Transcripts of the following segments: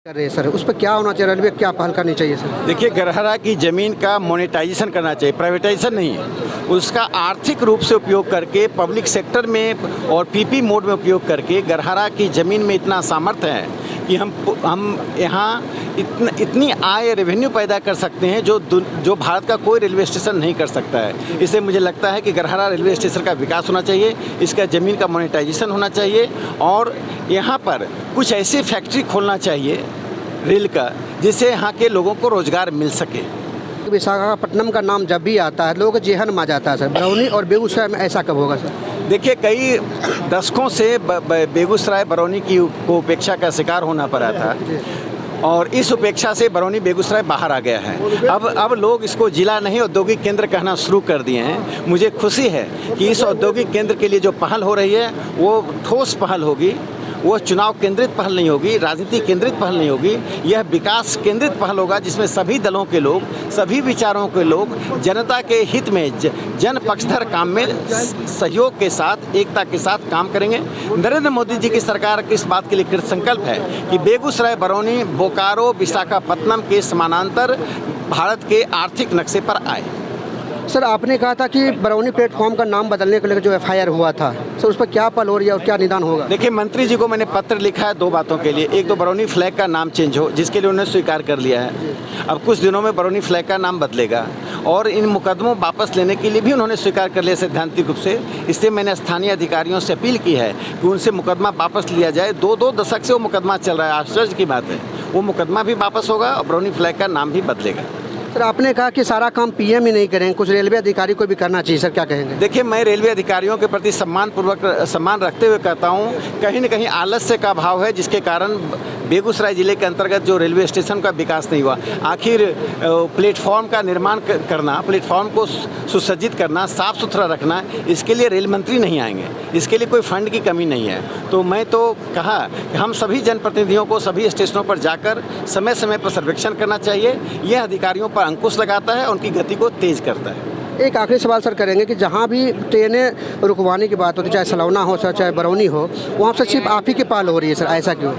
कर रहे हैं सर, उस पर क्या होना चाहिए, रेलवे क्या पहल करनी चाहिए सर? देखिए, गरहरा की ज़मीन का मोनेटाइजेशन करना चाहिए, प्राइवेटाइजेशन नहीं है। उसका आर्थिक रूप से उपयोग करके पब्लिक सेक्टर में और पीपी मोड में उपयोग करके गरहरा की ज़मीन में इतना सामर्थ्य है कि हम यहाँ इतनी आय रेवेन्यू पैदा कर सकते हैं जो भारत का कोई रेलवे स्टेशन नहीं कर सकता है। इसलिए मुझे लगता है कि गरहरा रेलवे स्टेशन का विकास होना चाहिए, इसका ज़मीन का मोनेटाइजेशन होना चाहिए और यहाँ पर कुछ ऐसी फैक्ट्री खोलना चाहिए रेल का जिससे यहाँ के लोगों को रोज़गार मिल सके। विशाखापट्टनम का नाम जब भी आता है लोगों को जेहन मा जाता है सर, बरौनी और बेगूसराय में ऐसा कब होगा सर? देखिए, कई दशकों से बेगूसराय बरौनी की को उपेक्षा का शिकार होना पड़ा था और इस उपेक्षा से बरौनी बेगूसराय बाहर आ गया है। अब लोग इसको जिला नहीं औद्योगिक केंद्र कहना शुरू कर दिए हैं। मुझे खुशी है कि इस औद्योगिक केंद्र के लिए जो पहल हो रही है वो ठोस पहल होगी, वो चुनाव केंद्रित पहल नहीं होगी, राजनीति केंद्रित पहल नहीं होगी, यह विकास केंद्रित पहल होगा जिसमें सभी दलों के लोग, सभी विचारों के लोग जनता के हित में जन पक्षधर काम में सहयोग के साथ, एकता के साथ काम करेंगे। नरेंद्र मोदी जी की सरकार इस बात के लिए कृत संकल्प है कि बेगूसराय, बरौनी, बोकारो, विशाखापट्टनम के समानांतर भारत के आर्थिक नक्शे पर आए। सर, आपने कहा था कि बरौनी प्लेटफॉर्म का नाम बदलने को लेकर जो FIR हुआ था सर, उस पर क्या पल हो रही है और क्या निदान होगा? देखिए, मंत्री जी को मैंने पत्र लिखा है 2 बातों के लिए। एक तो बरौनी फ्लैग का नाम चेंज हो, जिसके लिए उन्होंने स्वीकार कर लिया है। अब कुछ दिनों में बरौनी फ्लैग का नाम बदलेगा और इन मुकदमों वापस लेने के लिए भी उन्होंने स्वीकार कर लिया सैद्धांतिक रूप से। इसलिए मैंने स्थानीय अधिकारियों से अपील की है कि उनसे मुकदमा वापस लिया जाए। 2 दशक से वो मुकदमा चल रहा है, आश्चर्य की बात है। वो मुकदमा भी वापस होगा और बरौनी फ्लैग का नाम भी बदलेगा। सर, आपने कहा कि सारा काम PM ही नहीं करेंगे, कुछ रेलवे अधिकारी को भी करना चाहिए सर, क्या कहेंगे? देखिए, मैं रेलवे अधिकारियों के प्रति सम्मान रखते हुए कहता हूँ, कहीं न कहीं आलस्य का भाव है जिसके कारण बेगूसराय ज़िले के अंतर्गत जो रेलवे स्टेशन का विकास नहीं हुआ। आखिर प्लेटफॉर्म का निर्माण करना, प्लेटफॉर्म को सुसज्जित करना, साफ़ सुथरा रखना, इसके लिए रेल मंत्री नहीं आएंगे, इसके लिए कोई फंड की कमी नहीं है। तो मैं तो कहा कि हम सभी जनप्रतिनिधियों को सभी स्टेशनों पर जाकर समय समय पर सर्वेक्षण करना चाहिए। यह अधिकारियों पर अंकुश लगाता है, उनकी गति को तेज करता है। एक आखिरी सवाल सर करेंगे कि जहाँ भी ट्रेनें रुकवाने की बात होती है, चाहे सलौना हो सर, चाहे बरौनी हो, वहाँ से सिर्फ आप ही की पहल हो रही है सर, ऐसा क्यों?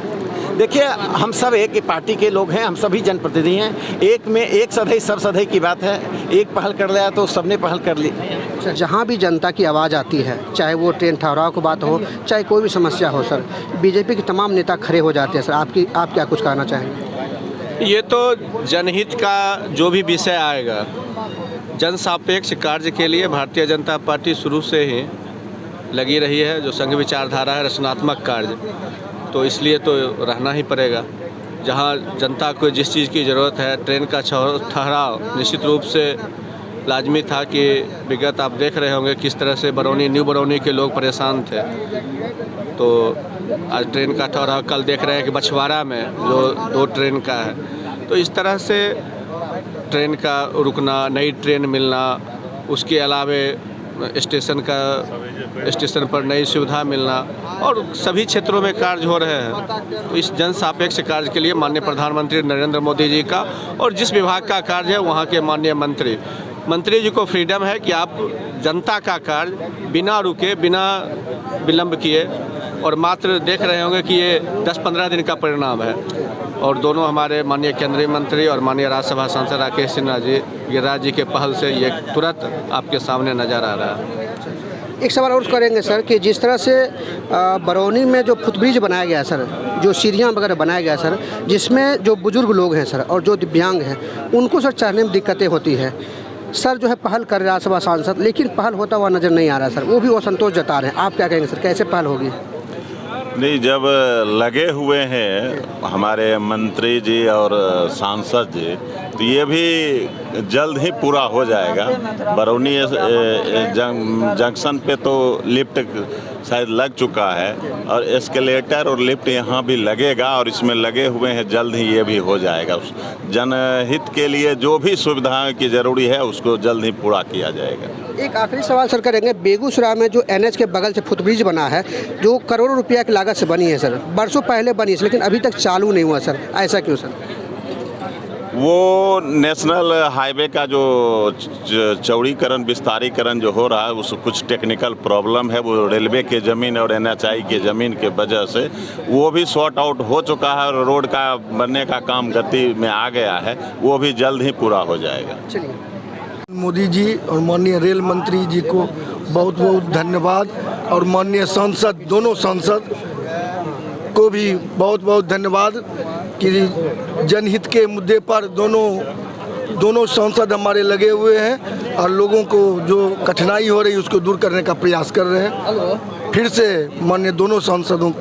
देखिए, हम सब एक ही पार्टी के लोग हैं, हम सभी जनप्रतिनिधि हैं। एक सधई सब सधई की बात है। एक पहल कर लिया तो सबने पहल कर ली। सर, जहाँ भी जनता की आवाज़ आती है, चाहे वो ट्रेन ठहराव की बात हो, चाहे कोई भी समस्या हो सर, BJP के तमाम नेता खड़े हो जाते हैं सर। आप क्या कुछ कहना चाहेंगे? ये तो जनहित का जो भी विषय आएगा, जन सापेक्ष कार्य के लिए भारतीय जनता पार्टी शुरू से ही लगी रही है। जो संघ विचारधारा है, रचनात्मक कार्य, तो इसलिए तो रहना ही पड़ेगा। जहाँ जनता को जिस चीज़ की ज़रूरत है, ट्रेन का ठहराव निश्चित रूप से लाजमी था कि विगत आप देख रहे होंगे किस तरह से न्यू बरौनी के लोग परेशान थे। तो आज ट्रेन का ठहराव, कल देख रहे हैं कि बछवाड़ा में जो 2 ट्रेन का है। तो इस तरह से ट्रेन का रुकना, नई ट्रेन मिलना, उसके अलावे स्टेशन पर नई सुविधा मिलना और सभी क्षेत्रों में कार्य हो रहे हैं। तो इस जन सापेक्ष कार्य के लिए माननीय प्रधानमंत्री नरेंद्र मोदी जी का और जिस विभाग का कार्य है वहाँ के माननीय मंत्री जी को फ्रीडम है कि आप जनता का कार्य बिना रुके, बिना विलंब किए, और मात्र देख रहे होंगे कि ये 10-15 दिन का परिणाम है। और दोनों हमारे माननीय केंद्रीय मंत्री और माननीय राज्यसभा सांसद राकेश सिन्हा जी, गिरिराज जी के पहल से ये तुरंत आपके सामने नजर आ रहा है। एक सवाल और करेंगे सर कि जिस तरह से बरौनी में जो फुटब्रिज बनाया गया सर, जो सीढ़ियाँ वगैरह बनाया गया सर, जिसमें जो बुजुर्ग लोग हैं सर और जो दिव्यांग हैं, उनको सर चढ़ने में दिक्कतें होती है सर। जो है पहल कर रहे राज्यसभा सांसद, लेकिन पहल होता हुआ नज़र नहीं आ रहा सर, वो भी असंतोष जता रहे हैं। आप क्या कहेंगे सर, कैसे पहल होगी? नहीं, जब लगे हुए हैं हमारे मंत्री जी और सांसद जी, तो ये भी जल्द ही पूरा हो जाएगा। बरौनी जंक्शन पे तो लिफ्ट शायद लग चुका है और एस्केलेटर और लिफ्ट यहाँ भी लगेगा और इसमें लगे हुए हैं, जल्द ही ये भी हो जाएगा। उस जनहित के लिए जो भी सुविधाएं की ज़रूरी है उसको जल्द ही पूरा किया जाएगा। एक आखिरी सवाल सर करेंगे, बेगूसराय में जो NH के बगल से फुटब्रिज बना है, जो करोड़ों रुपया की लागत से बनी है सर, बरसों पहले बनी है लेकिन अभी तक चालू नहीं हुआ सर, ऐसा क्यों सर? वो नेशनल हाईवे का जो चौड़ीकरण विस्तारीकरण जो हो रहा है, उस कुछ टेक्निकल प्रॉब्लम है, वो रेलवे के ज़मीन और NHI के ज़मीन के वजह से वो भी सॉर्ट आउट हो चुका है और रोड का बनने का काम गति में आ गया है, वो भी जल्द ही पूरा हो जाएगा। मोदी जी और माननीय रेल मंत्री जी को बहुत बहुत धन्यवाद और माननीय सांसद, दोनों सांसद को भी बहुत बहुत धन्यवाद कि जनहित के मुद्दे पर दोनों सांसद हमारे लगे हुए हैं और लोगों को जो कठिनाई हो रही है उसको दूर करने का प्रयास कर रहे हैं। फिर से माननीय दोनों सांसदों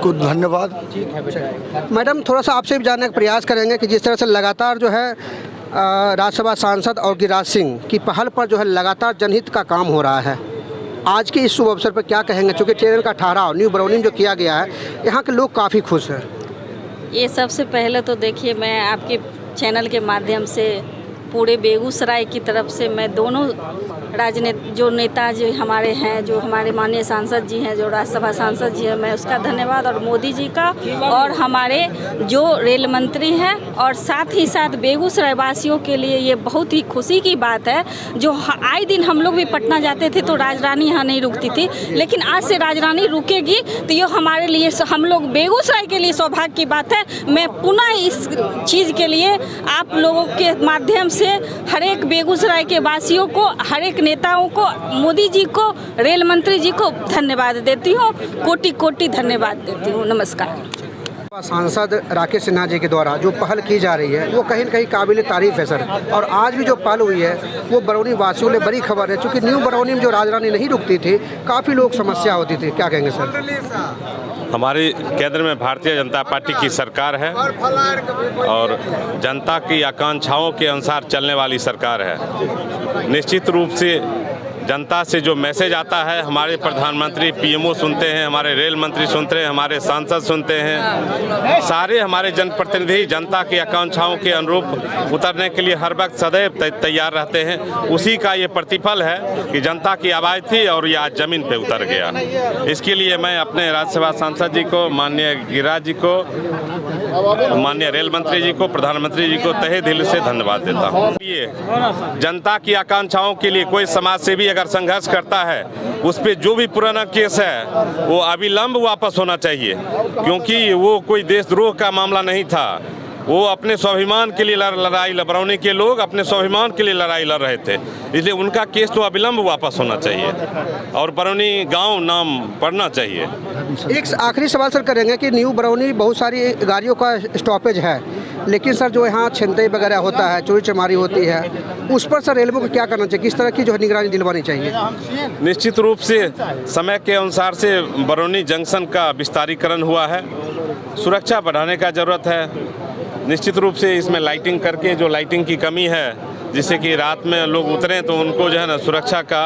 को धन्यवाद। मैडम, थोड़ा सा आपसे भी जानने का प्रयास करेंगे कि जिस तरह से लगातार जो है राज्यसभा सांसद और गिरिराज सिंह की पहल पर जो है लगातार जनहित का काम हो रहा है, आज के इस शुभ अवसर पर क्या कहेंगे? चूँकि ट्रेन का ठहराव न्यू बरौनी में जो किया गया है, यहाँ के लोग काफ़ी खुश हैं। ये सबसे पहले तो देखिए, मैं आपके चैनल के माध्यम से पूरे बेगूसराय की तरफ से मैं दोनों जो नेता जो हमारे हैं, जो हमारे माननीय सांसद जी हैं, जो राज्यसभा सांसद जी हैं, मैं उसका धन्यवाद और मोदी जी का और हमारे जो रेल मंत्री हैं और साथ ही साथ बेगूसराय वासियों के लिए ये बहुत ही खुशी की बात है। जो आए दिन हम लोग भी पटना जाते थे तो राजरानी यहाँ नहीं रुकती थी, लेकिन आज से राजरानी रुकेगी तो ये हमारे लिए, हम लोग बेगूसराय के लिए सौभाग्य की बात है। मैं पुनः इस चीज़ के लिए आप लोगों के माध्यम से हर एक बेगूसराय के वासियों को, हर एक नेताओं को, मोदी जी को, रेल मंत्री जी को धन्यवाद देती हूँ, कोटि कोटि धन्यवाद देती हूँ। नमस्कार। सांसद राकेश सिन्हा जी के द्वारा जो पहल की जा रही है वो कहीं न कहीं काबिल तारीफ है सर, और आज भी जो पहल हुई है वो बरौनी वासियों ने बड़ी खबर है। चूँकि न्यू बरौनी में जो राजरानी नहीं रुकती थी, काफ़ी लोग समस्या होती थी, क्या कहेंगे सर? हमारी केंद्र में भारतीय जनता पार्टी की सरकार है और जनता की आकांक्षाओं के अनुसार चलने वाली सरकार है। निश्चित रूप से जनता से जो मैसेज आता है, हमारे प्रधानमंत्री PMO सुनते हैं, हमारे रेल मंत्री सुनते हैं, हमारे सांसद सुनते हैं, सारे हमारे जनप्रतिनिधि जनता की आकांक्षाओं के अनुरूप उतरने के लिए हर वक्त सदैव तैयार रहते हैं। उसी का ये प्रतिफल है कि जनता की आवाज़ थी और ये आज ज़मीन पे उतर गया। इसके लिए मैं अपने राज्यसभा सांसद जी को, माननीय गिरिराज जी को, माननीय रेल मंत्री जी को, प्रधानमंत्री जी को तहे दिल से धन्यवाद देता हूँ। ये जनता की आकांक्षाओं के लिए कोई समाज सेवी अगर संघर्ष करता है, उस पर जो भी पुराना केस है वो अविलंब वापस होना चाहिए, क्योंकि वो कोई देशद्रोह का मामला नहीं था। वो अपने स्वाभिमान के लिए लड़ाई, बरौनी के लोग अपने स्वाभिमान के लिए लड़ाई लड़ रहे थे, इसलिए उनका केस तो अविलंब वापस होना चाहिए और बरौनी गांव नाम पढ़ना चाहिए। एक आखिरी सवाल सर करेंगे कि न्यू बरौनी बहुत सारी गाड़ियों का स्टॉपेज है, लेकिन सर जो यहाँ छिनतई वगैरह होता है, चोरी चमारी होती है, उस पर सर रेलवे को क्या करना चाहिए, किस तरह की जो है निगरानी दिलवानी चाहिए? निश्चित रूप से समय के अनुसार से बरौनी जंक्शन का विस्तारीकरण हुआ है, सुरक्षा बढ़ाने का ज़रूरत है। निश्चित रूप से इसमें लाइटिंग करके, जो लाइटिंग की कमी है, जिससे कि रात में लोग उतरें तो उनको जो है ना सुरक्षा का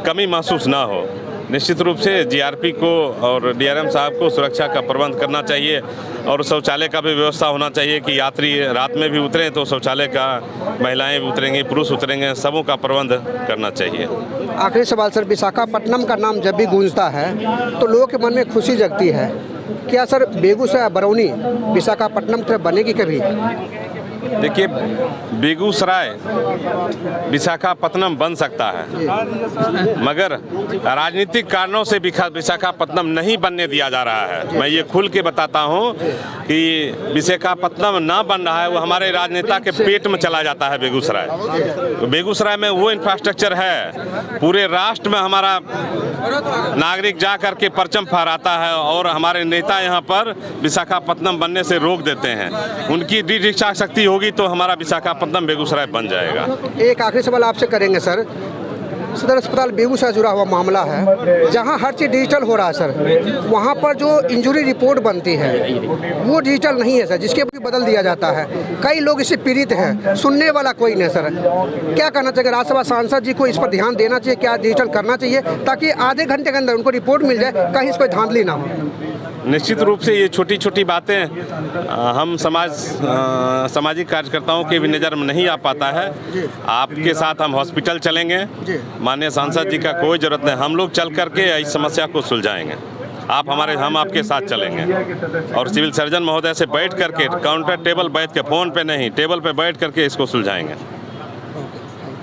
कमी महसूस ना हो। निश्चित रूप से GRP को और DRM साहब को सुरक्षा का प्रबंध करना चाहिए और शौचालय का भी व्यवस्था होना चाहिए कि यात्री रात में भी उतरें तो शौचालय का, महिलाएं भी उतरेंगी, पुरुष उतरेंगे, सबों का प्रबंध करना चाहिए। आखिरी सवाल सर, विशाखापट्टनम का नाम जब भी गूंजता है तो लोगों के मन में खुशी जगती है, क्या सर बेगूसराय बरौनी विशाखापट्टनम तरफ बनेगी कभी? देखिए, बेगूसराय विशाखापट्टनम बन सकता है, मगर राजनीतिक कारणों से विशाखापट्टनम नहीं बनने दिया जा रहा है। मैं ये खुल के बताता हूँ कि विशाखापट्टनम ना बन रहा है, वो हमारे राजनेता के पेट में चला जाता है बेगूसराय। तो बेगूसराय में वो इंफ्रास्ट्रक्चर है, पूरे राष्ट्र में हमारा नागरिक जा कर के परचम फहराता है और हमारे नेता यहाँ पर विशाखापट्टनम बनने से रोक देते हैं। उनकी दृढ़ इच्छा शक्ति होगी तो हमारा विशाखापट्टनम बेगूसराय बन जाएगा। एक आखिरी सवाल आपसे करेंगे सर, सदर अस्पताल बेगूसराय जुड़ा हुआ मामला है, जहां हर चीज़ डिजिटल हो रहा है सर, वहां पर जो इंजरी रिपोर्ट बनती है वो डिजिटल नहीं है सर, जिसके भी बदल दिया जाता है। कई लोग इससे पीड़ित हैं, सुनने वाला कोई नहीं सर। क्या करना चाहिए? राज्यसभा सांसद जी को इस पर ध्यान देना चाहिए, क्या डिजिटल करना चाहिए ताकि आधे घंटे के अंदर उनको रिपोर्ट मिल जाए, कहीं इस कोई धांधली ना हो? निश्चित रूप से ये छोटी छोटी बातें हम सामाजिक कार्यकर्ताओं के भी नज़र में नहीं आ पाता है। आपके साथ हम हॉस्पिटल चलेंगे, माननीय सांसद जी का कोई ज़रूरत नहीं, हम लोग चल करके इस समस्या को सुलझाएंगे। हम आपके साथ चलेंगे और सिविल सर्जन महोदय से बैठ करके काउंटर टेबल बैठ के फ़ोन पे नहीं, टेबल पे बैठ करके इसको सुलझाएंगे।